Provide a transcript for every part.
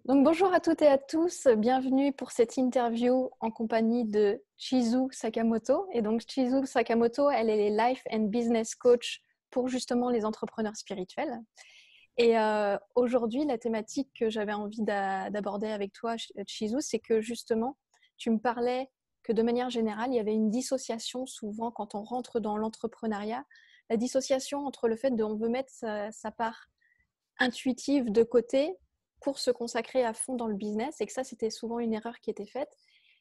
Donc bonjour à toutes et à tous, bienvenue pour cette interview en compagnie de Chizu Sakamoto. Et donc Chizu Sakamoto, elle est Life and Business Coach pour justement les entrepreneurs spirituels. Et aujourd'hui, la thématique que j'avais envie d'aborder avec toi, Chizu, c'est que justement, tu me parlais que de manière générale, il y avait une dissociation souvent quand on rentre dans l'entrepreneuriat, la dissociation entre le fait de on veut mettre sa part intuitive de côté pour se consacrer à fond dans le business et que ça, c'était souvent une erreur qui était faite.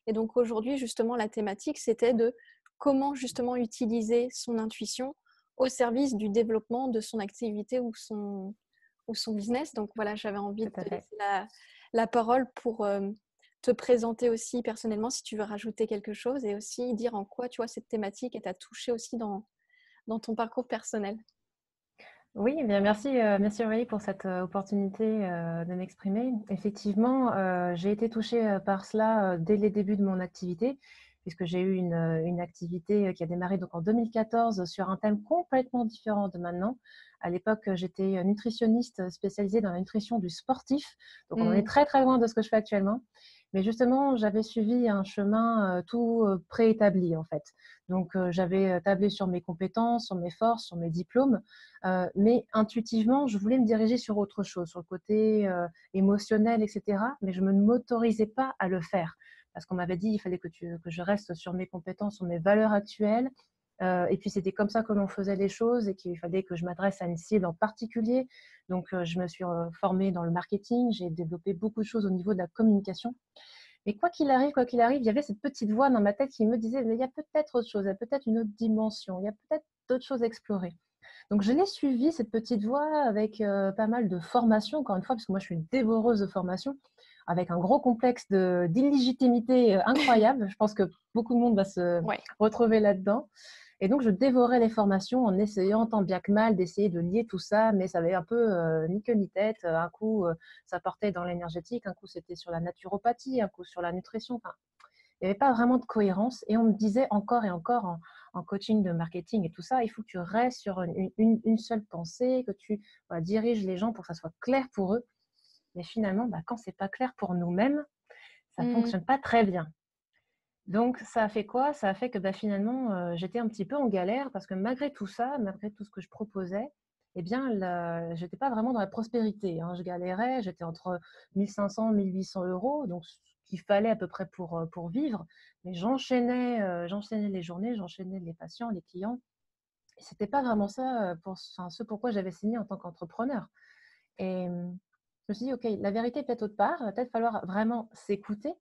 Et donc aujourd'hui, justement, la thématique, c'était de comment justement utiliser son intuition au service du développement de son activité ou son business. Donc voilà, j'avais envie de Tout à te fait. laisser la parole pour te présenter aussi personnellement si tu veux rajouter quelque chose et aussi dire en quoi tu vois cette thématique t'a touché aussi dans ton parcours personnel. Oui, eh bien merci Aurélie pour cette opportunité de m'exprimer. Effectivement, j'ai été touchée par cela dès les débuts de mon activité, puisque j'ai eu une activité qui a démarré donc en 2014 sur un thème complètement différent de maintenant. À l'époque, j'étais nutritionniste spécialisée dans la nutrition du sportif, donc on en est très très loin de ce que je fais actuellement. Mais justement, j'avais suivi un chemin tout préétabli en fait. Donc, j'avais tablé sur mes compétences, sur mes forces, sur mes diplômes. Mais intuitivement, je voulais me diriger sur autre chose, sur le côté émotionnel, etc. Mais je ne m'autorisais pas à le faire. Parce qu'on m'avait dit qu'il fallait que je reste sur mes compétences, sur mes valeurs actuelles. Et puis, c'était comme ça que l'on faisait les choses et qu'il fallait que je m'adresse à une cible en particulier. Donc, je me suis formée dans le marketing. J'ai développé beaucoup de choses au niveau de la communication. Mais quoi qu'il arrive, il y avait cette petite voix dans ma tête qui me disait, mais il y a peut-être autre chose, il y a peut-être une autre dimension, il y a peut-être d'autres choses à explorer. Donc, je l'ai suivi, cette petite voix, avec pas mal de formations, encore une fois, parce que moi, je suis une dévoreuse de formation, avec un gros complexe d'illégitimité incroyable. Je pense que beaucoup de monde va se Ouais. retrouver là-dedans. Et donc, je dévorais les formations en essayant tant bien que mal d'essayer de lier tout ça, mais ça avait un peu ni queue ni tête. Un coup, ça portait dans l'énergétique, un coup, c'était sur la naturopathie, un coup, sur la nutrition. Enfin, il n'y avait pas vraiment de cohérence. Et on me disait encore et encore en coaching de marketing et tout ça, il faut que tu restes sur une seule pensée, que tu diriges les gens pour que ça soit clair pour eux. Mais finalement, quand ce n'est pas clair pour nous-mêmes, ça ne fonctionne pas très bien. Donc, ça a fait quoi? Ça a fait que finalement, j'étais un petit peu en galère parce que malgré tout ça, malgré tout ce que je proposais, eh bien, je n'étais pas vraiment dans la prospérité, hein. Je galérais, j'étais entre 1500 et 1800 euros, donc ce qu'il fallait à peu près pour vivre. Mais j'enchaînais les journées, j'enchaînais les patients, les clients. Et ce n'était pas vraiment ça ce pourquoi j'avais signé en tant qu'entrepreneur. Et je me suis dit, OK, la vérité est peut-être autre part, il va peut-être falloir vraiment s'écouter.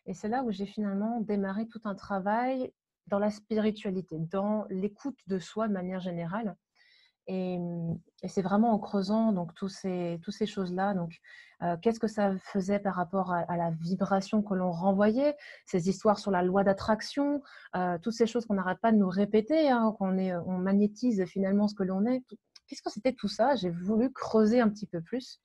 Et c'est là où j'ai finalement démarré tout un travail dans la spiritualité, dans l'écoute de soi de manière générale. Et, et c'est vraiment en creusant donc toutes ces choses-là. Donc, qu'est-ce que ça faisait par rapport à la vibration que l'on renvoyait, ces histoires sur la loi d'attraction, toutes ces choses qu'on n'arrête pas de nous répéter, hein, on magnétise finalement ce que l'on est. Qu'est-ce que c'était tout ça? J'ai voulu creuser un petit peu plus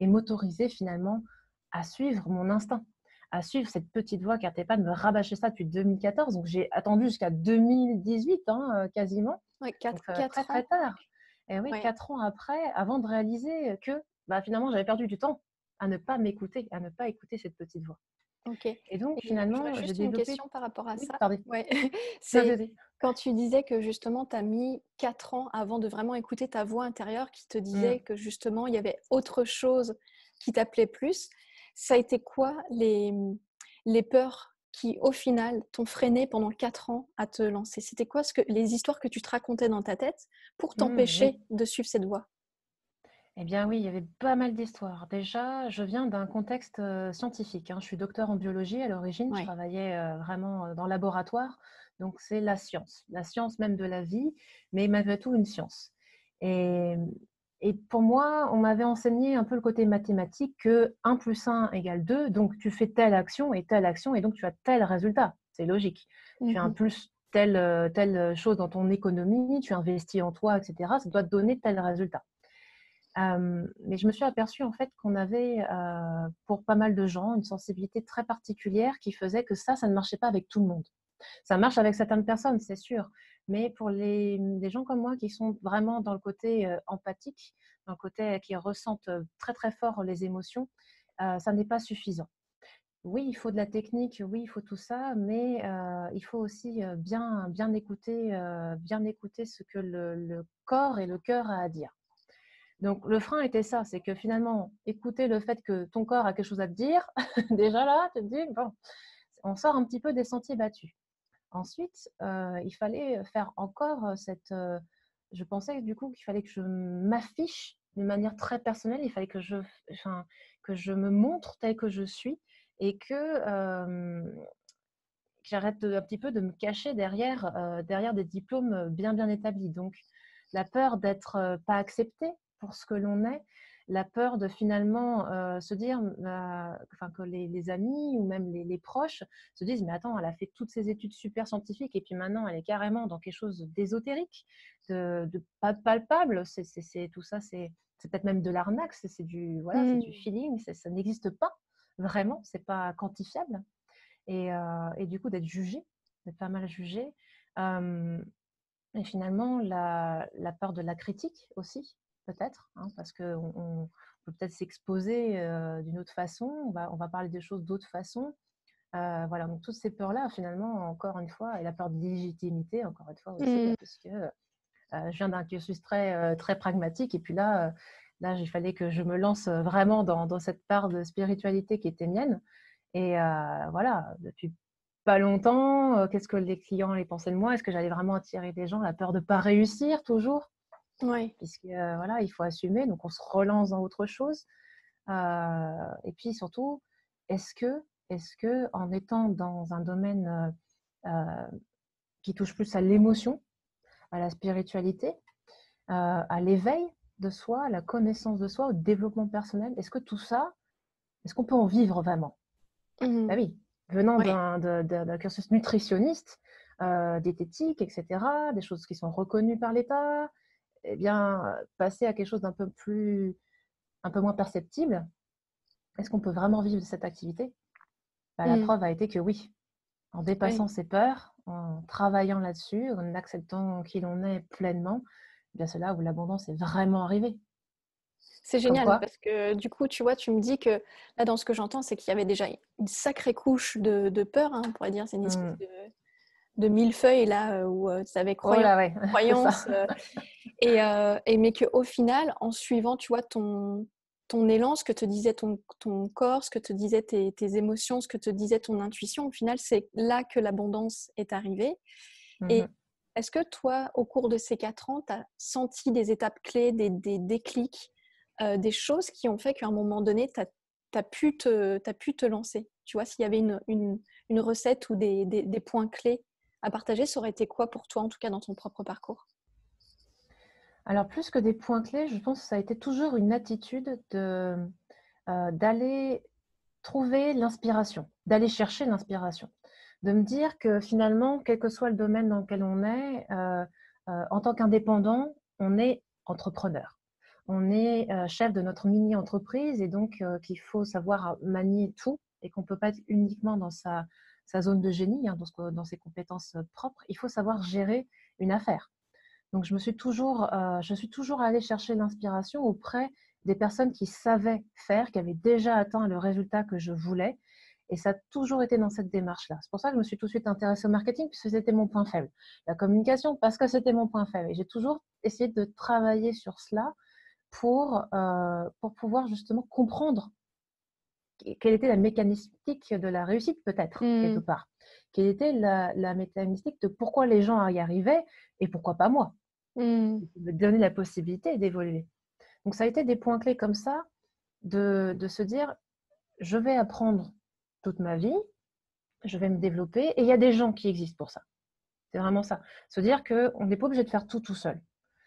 et m'autoriser finalement à suivre mon instinct, à suivre cette petite voix qui n'arrêtait pas de me rabâcher ça depuis 2014. Donc, j'ai attendu jusqu'à 2018, hein, quasiment. Ouais, Donc, 4 très, très ans. tard. Et oui, Ouais. 4 ans après, avant de réaliser que finalement, j'avais perdu du temps à ne pas m'écouter, à ne pas écouter cette petite voix. OK. Et Et donc, j'aurais finalement, j'ai juste une développé… question par rapport à Oui, ça. pardon. Ouais, Non, c'est vas-y. quand tu disais que justement tu as mis 4 ans avant de vraiment écouter ta voix intérieure qui te disait Mm. que justement il y avait autre chose qui t'appelait plus. Ça a été quoi les peurs qui, au final, t'ont freiné pendant 4 ans à te lancer? C'était quoi les histoires que tu te racontais dans ta tête pour Oui. t'empêcher de suivre cette voie? Eh bien oui, il y avait pas mal d'histoires. Déjà, je viens d'un contexte scientifique, hein. Je suis docteur en biologie à l'origine. Je Ouais. travaillais vraiment dans le laboratoire. Donc c'est la science même de la vie, mais malgré tout une science. Et, et pour moi, on m'avait enseigné un peu le côté mathématique que 1 plus 1 égale 2. Donc tu fais telle action, et donc tu as tel résultat. C'est logique. Tu Mmh. impulses telle chose dans ton économie, tu investis en toi, etc. Ça doit te donner tel résultat. Mais je me suis aperçue en fait qu'on avait, pour pas mal de gens, une sensibilité très particulière qui faisait que ça ne marchait pas avec tout le monde. Ça marche avec certaines personnes, c'est sûr, mais pour les gens comme moi qui sont vraiment dans le côté empathique, dans le côté qui ressentent très très fort les émotions, ça n'est pas suffisant. Oui, il faut de la technique, oui, il faut tout ça, mais il faut aussi bien écouter ce que le corps et le cœur a à dire. Donc, le frein était ça, c'est que finalement, écouter le fait que ton corps a quelque chose à te dire, déjà là, tu te dis, bon, on sort un petit peu des sentiers battus. Ensuite, il fallait faire encore je pensais du coup qu'il fallait que je m'affiche d'une manière très personnelle, il fallait que je me montre telle que je suis et que j'arrête un petit peu de me cacher derrière des diplômes bien établis. Donc, la peur d'être pas accepté pour ce que l'on est, la peur de finalement se dire, que les amis ou même les proches se disent, mais attends, elle a fait toutes ces études super scientifiques et puis maintenant elle est carrément dans quelque chose d'ésotérique, de pas palpable. Tout ça, c'est peut-être même de l'arnaque, c'est du feeling, ça n'existe pas vraiment, c'est pas quantifiable. Et du coup d'être jugé, d'être pas mal jugé. Et finalement, la peur de la critique aussi, peut-être, hein, parce qu'on peut peut-être s'exposer d'une autre façon, on va parler des choses d'autre façon. Voilà, donc toutes ces peurs-là, finalement, encore une fois, et la peur de légitimité, encore une fois aussi, puisque je viens d'un cursus très pragmatique, et puis là, il fallait que je me lance vraiment dans cette part de spiritualité qui était mienne. Et voilà, depuis pas longtemps, qu'est-ce que les clients allaient penser de moi? Est-ce que j'allais vraiment attirer des gens? La peur de ne pas réussir toujours, Oui. puisque voilà, il faut assumer, donc on se relance dans autre chose. Et puis surtout, est-ce que en étant dans un domaine qui touche plus à l'émotion, à la spiritualité, à l'éveil de soi, à la connaissance de soi, au développement personnel, est-ce que tout ça, est-ce qu'on peut en vivre vraiment? Bah oui, venant Ouais. d'un cursus nutritionniste, diététique, etc., des choses qui sont reconnues par l'État, eh bien, passer à quelque chose un peu moins perceptible, est-ce qu'on peut vraiment vivre de cette activité? Bah, la preuve a été que oui, en dépassant Oui. ses peurs, en travaillant là-dessus, en acceptant qui l'on est pleinement, eh bien c'est là où l'abondance est vraiment arrivée. C'est Comme génial quoi, parce que du coup, tu vois, tu me dis que là, dans ce que j'entends, c'est qu'il y avait déjà une sacrée couche de peur, hein, on pourrait dire, c'est une espèce de millefeuille là où tu avais oh là ouais, c'est ça. croyance, mais qu'au final, en suivant, tu vois, ton élan, ce que te disait ton corps, ce que te disaient tes émotions, ce que te disait ton intuition, au final, c'est là que l'abondance est arrivée. Et est-ce que toi, au cours de ces 4 ans, tu as senti des étapes clés, des déclics, des choses qui ont fait qu'à un moment donné, tu as pu te lancer? Tu vois, s'il y avait une recette ou des points clés à partager, ça aurait été quoi pour toi, en tout cas dans ton propre parcours? Alors, plus que des points clés, je pense que ça a été toujours une attitude d'aller trouver l'inspiration, d'aller chercher l'inspiration, de me dire que finalement, quel que soit le domaine dans lequel on est, en tant qu'indépendant, on est entrepreneur. On est chef de notre mini-entreprise et donc qu'il faut savoir manier tout et qu'on ne peut pas être uniquement dans sa zone de génie, hein, dans ses compétences propres. Il faut savoir gérer une affaire. Donc, je suis toujours allée chercher l'inspiration auprès des personnes qui savaient faire, qui avaient déjà atteint le résultat que je voulais. Et ça a toujours été dans cette démarche-là. C'est pour ça que je me suis tout de suite intéressée au marketing, puisque c'était mon point faible. La communication, parce que c'était mon point faible. Et j'ai toujours essayé de travailler sur cela pour pouvoir justement comprendre quelle était la mécanistique de la réussite, peut-être, quelque Mmh. part. Quelle était la mécanistique de pourquoi les gens y arrivaient et pourquoi pas moi. Mmh. Me donner la possibilité d'évoluer. Donc ça a été des points clés comme ça, de se dire, je vais apprendre toute ma vie, je vais me développer, et il y a des gens qui existent pour ça. C'est vraiment ça. Se dire qu'on n'est pas obligé de faire tout seul.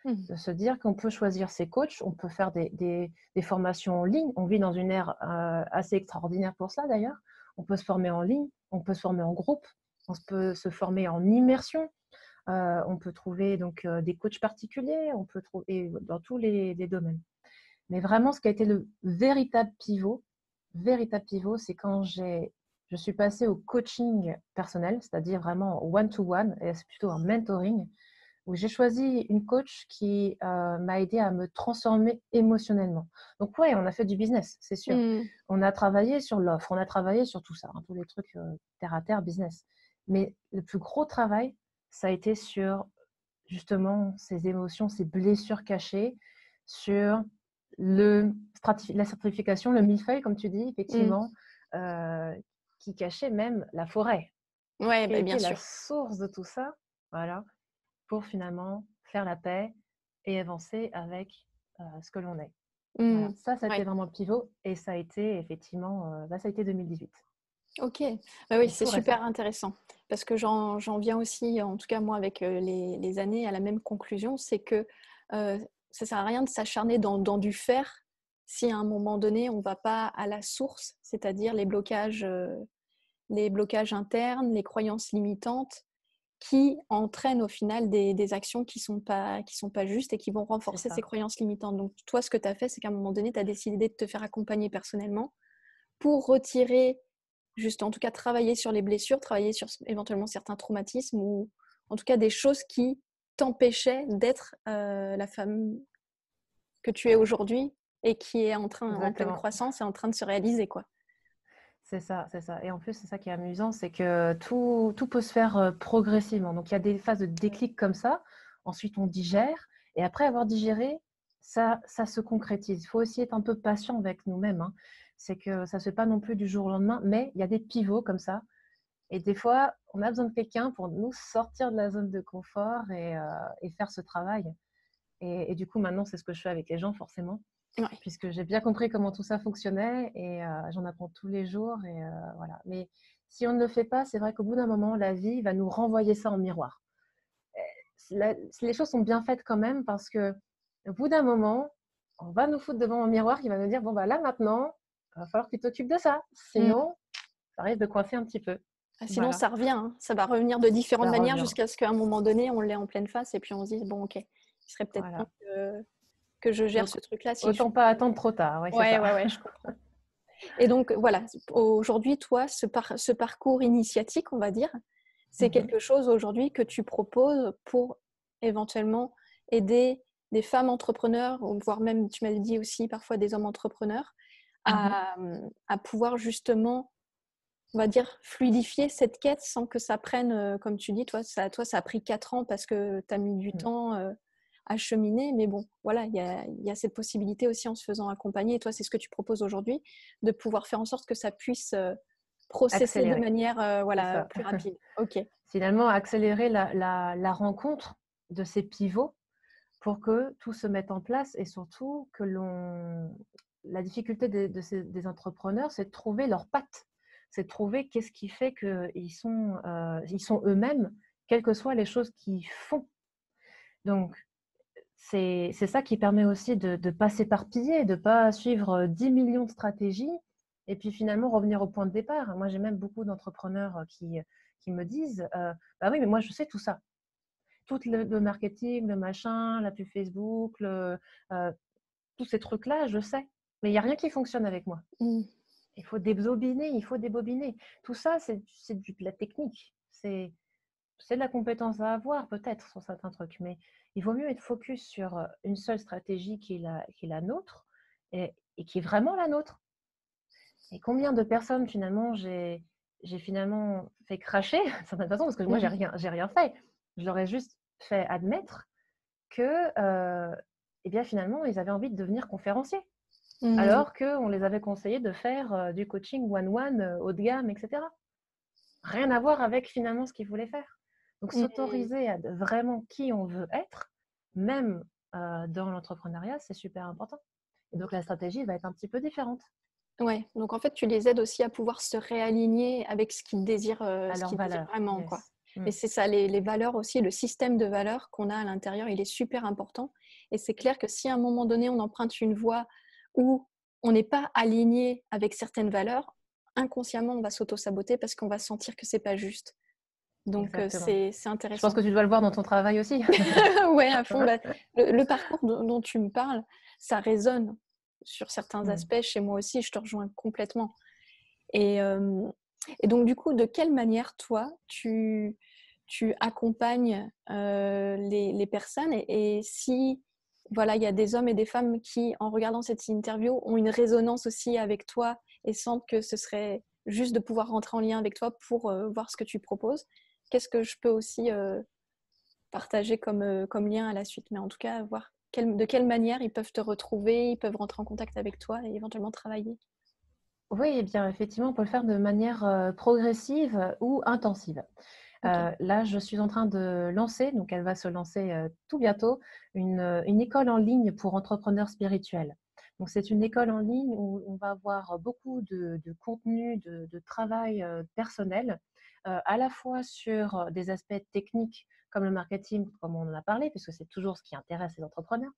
Mmh. De se dire qu'on peut choisir ses coachs, on peut faire des formations en ligne. On vit dans une ère assez extraordinaire pour ça d'ailleurs. On peut se former en ligne, on peut se former en groupe, on peut se former en immersion. On peut trouver donc des coachs particuliers, on peut trouver dans tous les domaines. Mais vraiment, ce qui a été le véritable pivot, c'est quand je suis passée au coaching personnel, c'est-à-dire vraiment one-to-one, et c'est plutôt un mentoring, où j'ai choisi une coach qui m'a aidé à me transformer émotionnellement. Donc ouais, on a fait du business, c'est sûr. Mmh. On a travaillé sur l'offre, on a travaillé sur tout ça, hein, tous les trucs terre à terre, business. Mais le plus gros travail, ça a été sur justement ces émotions, ces blessures cachées, sur la certification, le millefeuille, comme tu dis, Mmh. effectivement, qui cachait même la forêt, Ouais, qui bah, bien était la sûr. source de tout ça, voilà, pour finalement faire la paix et avancer avec ce que l'on est. Voilà, Mmh. ça a été Ouais. vraiment le pivot et ça a été effectivement, ça a été 2018. OK. Bah, oui, C'est c'est tout récent. super intéressant parce que j'en viens aussi, en tout cas moi avec, les années, à la même conclusion, c'est que, ça sert à rien de s'acharner dans du faire si à un moment donné on va pas à la source, c'est-à-dire les blocages internes, les croyances limitantes qui entraînent au final des actions qui sont pas justes et qui vont C'est renforcer ces ça. croyances limitantes. Donc toi, ce que tu as fait, c'est qu'à un moment donné, tu as décidé de te faire accompagner personnellement pour retirer, juste en tout cas travailler sur les blessures, travailler sur éventuellement certains traumatismes ou en tout cas des choses qui t'empêchaient d'être la femme que tu es aujourd'hui et qui est en pleine Exactement. croissance et en train de se réaliser, quoi. C'est ça, c'est ça. Et en plus, c'est ça qui est amusant, c'est que tout peut se faire progressivement. Donc, il y a des phases de déclic comme ça. Ensuite, on digère. Et après avoir digéré, ça se concrétise. Il faut aussi être un peu patient avec nous-mêmes, hein. C'est que ça ne se fait pas non plus du jour au lendemain, mais il y a des pivots comme ça. Et des fois, on a besoin de quelqu'un pour nous sortir de la zone de confort et faire ce travail. Et du coup, maintenant, c'est ce que je fais avec les gens, forcément, Ouais. puisque j'ai bien compris comment tout ça fonctionnait et j'en apprends tous les jours. Et voilà. Mais si on ne le fait pas, c'est vrai qu'au bout d'un moment, la vie va nous renvoyer ça en miroir. Les choses sont bien faites quand même parce que au bout d'un moment, on va nous foutre devant un miroir qui va nous dire bon, bah là maintenant, il va falloir que tu t'occupes de ça. Mm. Sinon, ça risque de coincer un petit peu. Ah, sinon, Voilà, ça revient, hein. Ça va revenir de différentes ça manières revient. jusqu'à ce qu'à un moment donné, on l'ait en pleine face et puis on se dise, bon, ok, il serait peut-être temps Voilà. que je gère Donc, ce truc-là si je... autant pas attendre trop tard. Oui, c'est Ouais, ça. ouais, ouais, je comprends. Et donc, voilà, aujourd'hui, toi, ce parcours initiatique, on va dire, c'est Mhm. quelque chose aujourd'hui que tu proposes pour éventuellement aider des femmes entrepreneurs, ou voire même, tu m'avais dit aussi parfois des hommes entrepreneurs, Mhm. à pouvoir justement, on va dire, fluidifier cette quête sans que ça prenne, comme tu dis, toi, ça a pris 4 ans parce que tu as mis du Mhm. temps à cheminer. Mais bon, voilà, il y a cette possibilité aussi en se faisant accompagner. Et toi, c'est ce que tu proposes aujourd'hui, de pouvoir faire en sorte que ça puisse processer de Accélérer, manière c'est voilà, ça. plus rapide. Ok. Finalement, accélérer la rencontre de ces pivots pour que tout se mette en place et surtout que la difficulté des entrepreneurs, c'est de trouver leur patte, c'est de trouver qu'est-ce qui fait qu'ils ils sont eux-mêmes, quelles que soient les choses qu'ils font. Donc, c'est ça qui permet aussi de ne pas s'éparpiller, de ne pas suivre 10 millions de stratégies et puis finalement revenir au point de départ. Moi, j'ai même beaucoup d'entrepreneurs qui me disent bah oui, mais moi, je sais tout ça. Tout le marketing, le machin, la pub Facebook, euh, tous ces trucs-là, je sais. Mais il n'y a rien qui fonctionne avec moi. Mm. Il faut débobiner, il faut débobiner. Tout ça, c'est de la technique. C'est de la compétence à avoir peut-être sur certains trucs, mais il vaut mieux être focus sur une seule stratégie qui est la nôtre et qui est vraiment la nôtre. Et combien de personnes finalement j'ai finalement fait cracher d'une certaine façon parce que moi Mm. j'ai rien fait. Je leur ai juste fait admettre que eh bien finalement ils avaient envie de devenir conférenciers Mm. alors qu'on les avait conseillé de faire du coaching one-one haut de gamme, etc. Rien à voir avec finalement ce qu'ils voulaient faire. Donc Mm. s'autoriser à être vraiment qui on veut être, même dans l'entrepreneuriat, c'est super important. Et donc la stratégie va être un petit peu différente. Ouais, donc en fait, tu les aides aussi à pouvoir se réaligner avec À ce leur qu'ils désirent valeur, vraiment, quoi. yes. Mm. Et c'est ça, les valeurs aussi, le système de valeurs qu'on a à l'intérieur, il est super important. Et c'est clair que si à un moment donné, on emprunte une voie où on n'est pas aligné avec certaines valeurs, inconsciemment, on va s'auto-saboter parce qu'on va sentir que c'est pas juste. Donc, Exactement. c'est Je pense intéressant. que tu dois le voir dans ton travail aussi. Ouais, à fond. Bah, le parcours dont tu me parles, ça résonne sur certains Mm. aspects chez moi aussi. Je te rejoins complètement. Et, et donc, du coup, de quelle manière, toi, tu accompagnes les personnes et si voilà, il y a des hommes et des femmes qui, en regardant cette interview, ont une résonance aussi avec toi et sentent que ce serait juste de pouvoir rentrer en lien avec toi pour voir ce que tu proposes. Qu'est-ce que je peux aussi partager comme lien à la suite? Mais en tout cas, voir de quelle manière ils peuvent te retrouver, ils peuvent rentrer en contact avec toi et éventuellement travailler. Oui, eh bien, effectivement, on peut le faire de manière progressive ou intensive. Ok. Là, je suis en train de lancer, donc elle va se lancer tout bientôt, une école en ligne pour entrepreneurs spirituels. Donc, c'est une école en ligne où on va avoir beaucoup de contenu, de travail personnel, à la fois sur des aspects techniques comme le marketing, comme on en a parlé, puisque c'est toujours ce qui intéresse les entrepreneurs,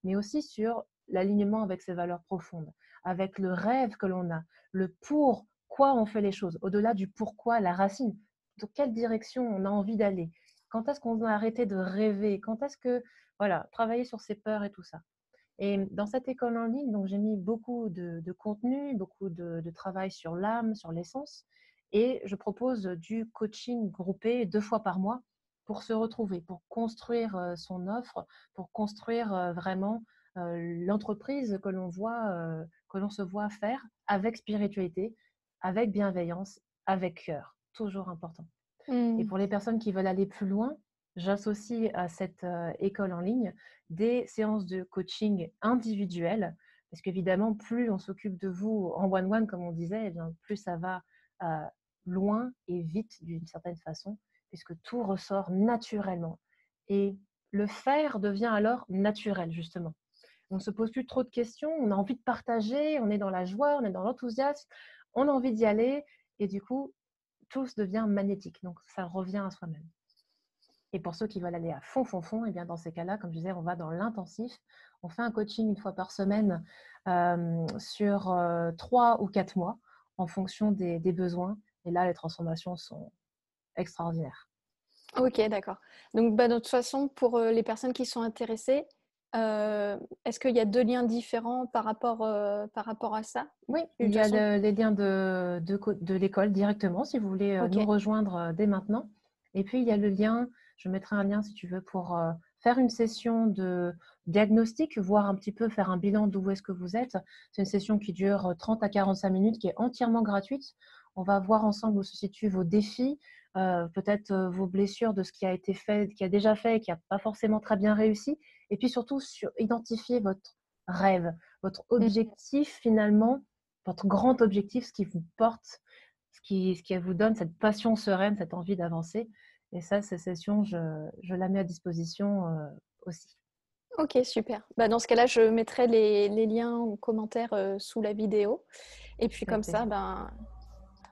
mais aussi sur l'alignement avec ses valeurs profondes, avec le rêve que l'on a, le pourquoi on fait les choses, au-delà du pourquoi, la racine dans quelle direction on a envie d'aller. Quand est-ce qu'on a arrêté de rêver? Quand est-ce que, voilà, travailler sur ses peurs et tout ça. Et dans cette école en ligne, donc j'ai mis beaucoup de contenu, beaucoup de travail sur l'âme, sur l'essence. Et je propose du coaching groupé 2 fois par mois pour se retrouver, pour construire son offre, pour construire vraiment l'entreprise que l'on se voit faire avec spiritualité, avec bienveillance, avec cœur. Toujours important. Et Hmm. pour les personnes qui veulent aller plus loin, j'associe à cette école en ligne des séances de coaching individuelles, parce qu'évidemment, plus on s'occupe de vous en one-one, comme on disait, eh bien, plus ça va euh, loin et vite d'une certaine façon, puisque tout ressort naturellement. Et le faire devient alors naturel, justement. On ne se pose plus trop de questions, on a envie de partager, on est dans la joie, on est dans l'enthousiasme, on a envie d'y aller, et du coup, tout devient magnétique. Donc, ça revient à soi-même. Et pour ceux qui veulent aller à fond, fond, fond, et bien dans ces cas-là, comme je disais, on va dans l'intensif. On fait un coaching 1 fois par semaine sur 3 ou 4 mois en fonction des besoins. Et là, les transformations sont extraordinaires. Ok, d'accord. Donc, bah, de toute façon, pour les personnes qui sont intéressées, est-ce qu'il y a 2 liens différents par rapport à ça? Oui, De il toute y a façon, les liens de l'école directement, si vous voulez ok. nous rejoindre dès maintenant. Et puis, il y a le lien, je mettrai un lien si tu veux, pour faire une session de diagnostic, voir un petit peu, faire un bilan d'où est-ce que vous êtes. C'est une session qui dure 30 à 45 minutes, qui est entièrement gratuite. On va voir ensemble où se situent vos défis, peut-être vos blessures de ce qui a été fait, qui a déjà fait et qui n'a pas forcément très bien réussi. Et puis surtout, identifier votre rêve, votre Mm. objectif finalement, votre grand objectif, ce qui vous porte, ce qui vous donne cette passion sereine, cette envie d'avancer. Et ça, cette session, je la mets à disposition aussi. Ok, super. Bah, dans ce cas-là, je mettrai les liens en commentaire sous la vidéo. Et puis Avec comme ça, plaisir. ben,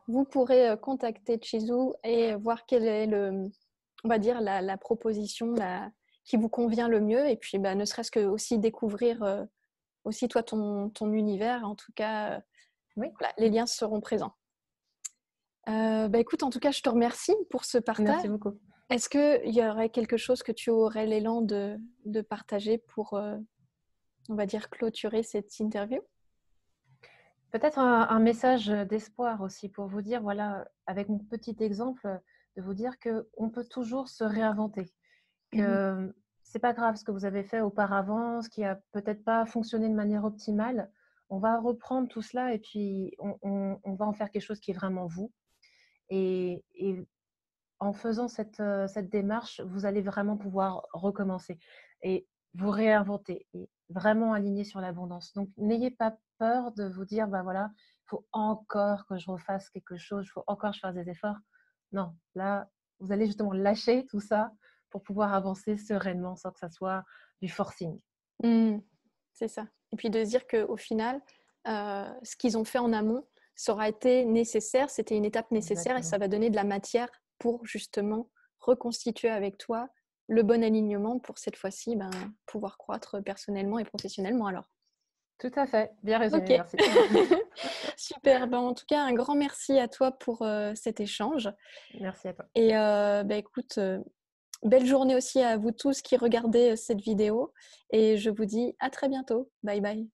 vous pourrez contacter Chizu et voir quelle est on va dire, la proposition qui vous convient le mieux. Et puis, bah, ne serait-ce que aussi découvrir aussi toi ton univers. En tout cas, Oui, voilà, les liens seront présents. Bah, écoute, en tout cas, je te remercie pour ce partage. merci beaucoup. Est-ce qu'il y aurait quelque chose que tu aurais l'élan de partager pour, on va dire, clôturer cette interview? Peut-être un message d'espoir aussi pour vous dire, voilà, avec mon petit exemple, de vous dire qu'on peut toujours se réinventer, Mhm. que c'est pas grave ce que vous avez fait auparavant, ce qui a peut-être pas fonctionné de manière optimale. On va reprendre tout cela et puis on va en faire quelque chose qui est vraiment vous. Et en faisant cette démarche, vous allez vraiment pouvoir recommencer et vous réinventer et vraiment aligner sur l'abondance. Donc, n'ayez pas peur de vous dire, bah voilà, il faut encore que je refasse quelque chose, il faut encore que je fasse des efforts. Non, là, vous allez justement lâcher tout ça pour pouvoir avancer sereinement sans que ça soit du forcing. Mm. C'est ça. Et puis de se dire qu'au final, ce qu'ils ont fait en amont, ça aura été nécessaire, c'était une étape nécessaire et ça Exactement. va donner de la matière pour justement reconstituer avec toi le bon alignement pour cette fois-ci ben, pouvoir croître personnellement et professionnellement alors. Tout à fait, bien Ok, résumé, merci. super. Ben, en tout cas, un grand merci à toi pour cet échange. Merci à toi. Et ben, écoute, belle journée aussi à vous tous qui regardez cette vidéo et je vous dis à très bientôt. Bye bye.